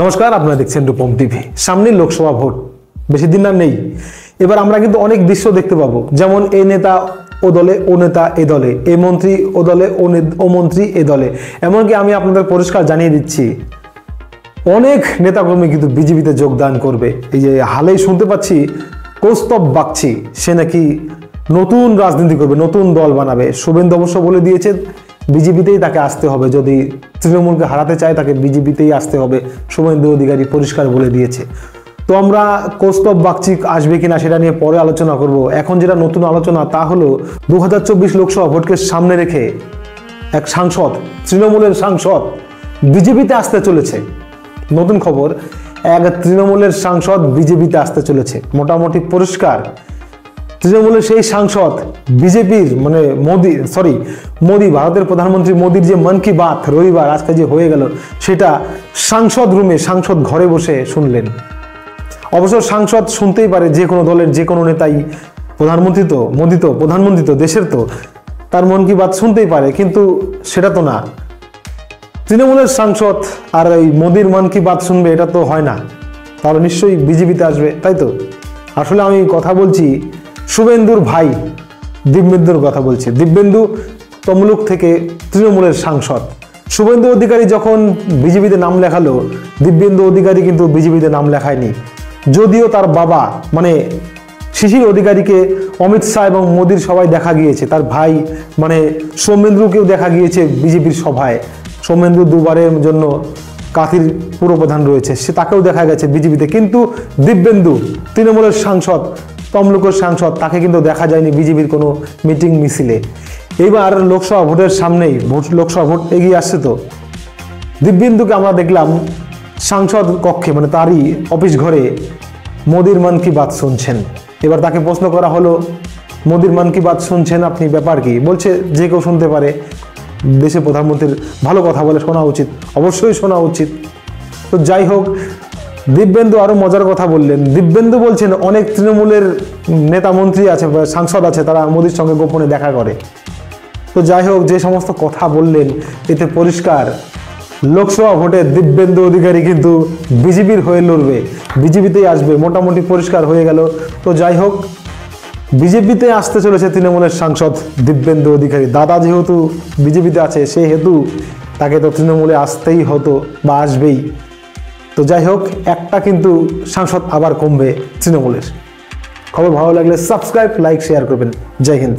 নমস্কার, আপনারা দেখছেন রূপম টিভি। সামনে লোকসভা ভোট, বেশি দিন আর নেই। এবার আমরা কিন্তু অনেক দৃশ্য দেখতে পাবো, যেমন এই নেতা ও দলে, ও নেতা এ দলে, এই মন্ত্রী ও দলে, ও মন্ত্রী এ দলে। এমনকি আমি আপনাদের পরিষ্কার জানিয়ে দিচ্ছি, অনেক নেতাকর্মী কিন্তু বিজেপিতে যোগদান করবে। এই যে হালেই শুনতে পাচ্ছি কৌস্তব বাগচি, সে নাকি নতুন রাজনীতি করবে, নতুন দল বানাবে। শুভেন্দু অবশ্য বলে দিয়েছে বিজেপিতেই তাকে আসতে হবে, যদি তৃণমূলকে হারাতে চায় তাকে বিজেপিতেই আসতে হবে। শুভেন্দু অধিকারী পরিষ্কার বলে দিয়েছে। তো আমরা কৌস্তব বাগচি আসবে কিনা সেটা নিয়ে পরে আলোচনা করব। এখন যেটা নতুন আলোচনা তা হলো 2024 লোকসভা ভোটকে সামনে রেখে এক সাংসদ, তৃণমূলের সাংসদ বিজেপিতে আসতে চলেছে। নতুন খবর, এক তৃণমূলের সাংসদ বিজেপিতে আসতে চলেছে। মোটামুটি পরিষ্কার, তৃণমূলের সেই সাংসদ বিজেপির মানে মোদি, ভারতের প্রধানমন্ত্রী মোদির যে মন কি বাত রবিবার আজকে যে হয়ে গেল, সেটা সাংসদ রুমে, সাংসদ ঘরে বসে শুনলেন। অবশ্য সাংসদ শুনতেই পারে, যে কোনো দলের যে কোনো নেতাই, প্রধানমন্ত্রী তো মোদি তো প্রধানমন্ত্রী তো দেশের, তো তার মন কি বাত শুনতেই পারে, কিন্তু সেটা তো না। তৃণমূলের সাংসদ আর এই মোদির মন কি বাত শুনবে, এটা তো হয় না। তাহলে নিশ্চয়ই বিজেপিতে আসবে, তাই তো? আসলে আমি কথা বলছি শুভেন্দুর ভাই দিব্যেন্দুর কথা বলছি। দিব্যেন্দু তমলুক থেকে তৃণমূলের সাংসদ। শুভেন্দু অধিকারী যখন বিজেপিতে নাম লেখালো, দিব্যেন্দু অধিকারী কিন্তু বিজেপিতে নাম লেখায়নি। যদিও তার বাবা মানে শিশির অধিকারীকে অমিত শাহ এবং মোদির সভায় দেখা গিয়েছে, তার ভাই মানে সৌমেন্দ্রকেও দেখা গিয়েছে বিজেপির সভায়। সৌমেন্দ্র দুবারের জন্য কাঁথির পুরপ্রধান রয়েছে, সে তাকেও দেখা গেছে বিজেপিতে। কিন্তু দিব্যেন্দু তৃণমূলের সাংসদ, তমলুকের সাংসদ, তাকে কিন্তু দেখা যায়নি বিজেপির কোনো মিটিং মিছিলে। এইবার লোকসভা ভোটের সামনেই, লোকসভা ভোট এগিয়ে আসছে, তো দিব্যেন্দুকে আমরা দেখলাম সাংসদ কক্ষে, মানে তারই অফিস ঘরে মোদির মন কি বাত শুনছেন। এবার তাকে প্রশ্ন করা হলো, মোদির মন কি বাত শুনছেন আপনি, ব্যাপার কি? বলছে যে কেউ শুনতে পারে, দেশের প্রধানমন্ত্রীর ভালো কথা বলে শোনা উচিত, অবশ্যই শোনা উচিত। তো যাই হোক, দিব্যেন্দু আরো মজার কথা বললেন। দিব্যেন্দু বলছেন অনেক তৃণমূলের নেতা মন্ত্রী আছে, সাংসদ আছে, তারা মোদির সঙ্গে গোপনে দেখা করে। তো যাই হোক, যে সমস্ত কথা বললেন, এতে পরিষ্কার লোকসভা ভোটে দিব্যেন্দু অধিকারী কিন্তু বিজেপির হয়ে লড়বে, বিজেপিতেই আসবে, মোটামুটি পরিষ্কার হয়ে গেল। তো যাই হোক, বিজেপিতে আসতে চলেছে তৃণমূলের সাংসদ দিব্যেন্দু অধিকারী। দাদা যেহেতু বিজেপিতে আছে, সেহেতু তাকে তো তৃণমূলে আসতেই হতো বা আসবেই। তো যাই হোক, একটা কিন্তু সাংসদ আবার কমবে তৃণমূলের। খবর ভালো লাগলে সাবস্ক্রাইব, লাইক, শেয়ার করবেন। জয় হিন্দ।